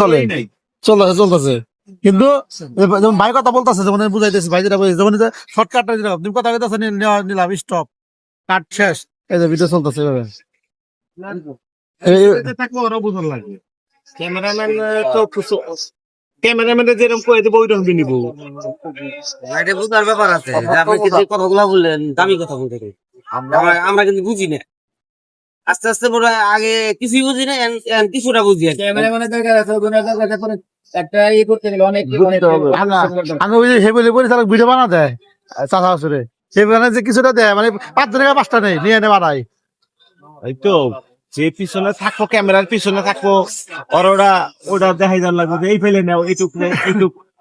চলে চলতেছে চলতেছে কিন্তু যেমন ভাই কথা বলতেছে যেমন বুঝাইতেছে ভাই যেটা যেমন শর্টকাটটা দিলাম তুমি কথা কইতেছে নিলাম স্টপ কাট শেষ এই যে ভিডিও চলতেছে এভাবে থাকলে ওরাও বুঝার লাগবে ক্যামেরাম্যান তো ক্যামেরাম্যানের যেরকম কয়ে দেবো ওই রকম নিব এটা বুঝার ব্যাপার আছে যে আপনি কিন্তু এই কথাগুলো বললেন দামি কথা বলতে আমরা কিন্তু বুঝি না আস্তে আস্তে পরে আগে কিছুই বুঝি না কিছুটা বুঝি আর কি। ক্যামেরাম্যানের দরকার আছে ওগুলোর দরকার আছে একটা ইয়ে করতে গেলে অনেক আমি ওই যে হেবলি পরিচালক ভিডিও বানা দেয় চাষা আসরে সেখানে যে কিছুটা দেয় মানে 5 টাকা 5টা নেই নিয়ে এনে বানাই এই তো যে পিছনে থাকবো ক্যামেরার পিছনে থাকবো ওরা দেখাই যাওয়ার লাগবে যে এই ফেলে নেও এইটুক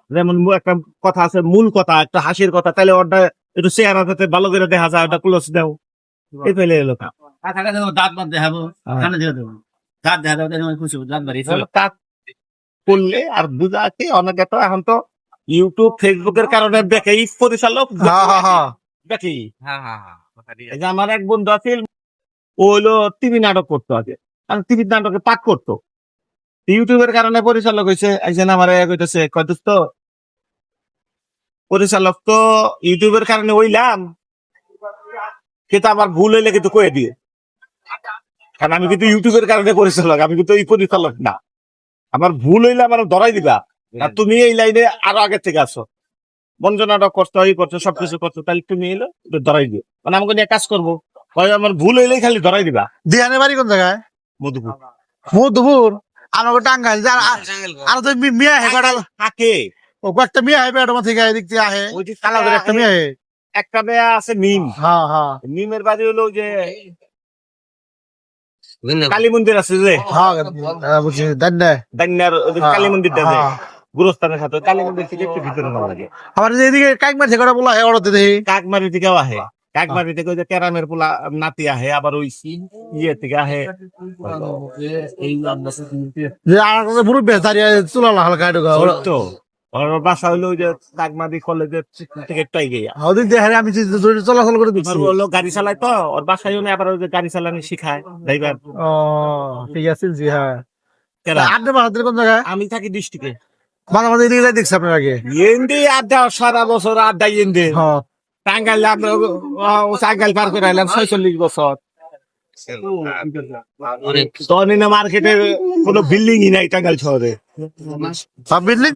যেমন একটা কথা আছে মূল কথা একটা হাসির কথা তাহলে ওটা একটু চেহারা যাতে ভালো করে দেখা যায় ওটা ক্লোজ দাও এই ফেলে এলো দাঁত বাদ দেখাবো কানে দিয়ে দেবো দাঁত দেখা দেবো খুশি দাঁত বাড়ি কাজ করলে আর বুঝাতে অনেকে তো এখন তো ইউটিউব ফেসবুকের কারণে দেখে এই পরিচালক দেখি হ্যাঁ হ্যাঁ হ্যাঁ এই যে আমার এক বন্ধু আছে ও হলো টিভি নাটক করতো আগে আর টিভি নাটকে পাঠ করতো ইউটিউবের কারণে পরিচালক হয়েছে একজন আমার কইতেছে কয়দোস্ত পরিচালক তো ইউটিউবের কারণে হইলাম কিন্তু আমার ভুল হইলে কিন্তু কয়ে দিয়ে কারণ আমি কিন্তু ইউটিউবের কারণে পরিচালক আমি কিন্তু এই পরিচালক না আমার ভুল হইলে আমার ধরাই দিবা আর তুমি এই লাইনে আরো আগের থেকে আসো বঞ্চনাটা করছো এই করছো সবকিছু করছো তাহলে তুমি এলো ধরাই দিও মানে আমাকে নিয়ে কাজ করবো আমার ভুল হইলেই খালি ধরাই দিবা দিহানের বাড়ি কোন জায়গায় মধুপুর মধুপুর আমাকে টাঙ্গাইল আর তো মিয়া হে কটা থাকে ও একটা মিয়া হে বেড়া থেকে এদিক থেকে আহে ওই যে কালা করে একটা মিয়া হে একটা মেয়ে আছে মিম হ্যাঁ হ্যাঁ মিমের বাড়ি হলো যে কালী মন্দির আছে যে হ্যাঁ বুঝছি দান্ডা দান্যার কালী মন্দিরটা যে গুরুস্থানের সাথে কালী মন্দির থেকে একটু ভিতরে ভালো লাগে আমার যে এদিকে কাকমার থেকে বলা হে ওড়তে দেখি কাকমারি থেকেও আহে কাকমারি থেকে ওই যে ক্যারামের পোলা নাতি আহে আবার ওই ইয়ে থেকে আহে যে আর পুরো বেজারিয়া চুলা হালকা ঢোকা তো ওর বাসা হইলো ওই যে কাকমারি কলেজের থেকে একটাই গিয়া ওদিক দিয়ে আমি চলাচল করে দিচ্ছি হলো গাড়ি চালায় তো ওর বাসায় আবার ওই যে গাড়ি চালানো শিখায় ড্রাইভার ও ঠিক আছে জি হ্যাঁ কেরা আপনি বাহাদুর কোন জায়গায় আমি থাকি ডিস্ট্রিক্টে মাঝে মাঝে এদিকে যাই দেখছি আপনার আগে এন্ডি আড্ডা সারা বছর আড্ডা এন্ডি হ্যাঁ টাঙ্গাইল টাঙ্গাইল পার করে আইলাম 46 বছর তো মার্কেটে কোনো বিল্ডিংই নাই টাঙ্গাইল শহরে সব বিল্ডিং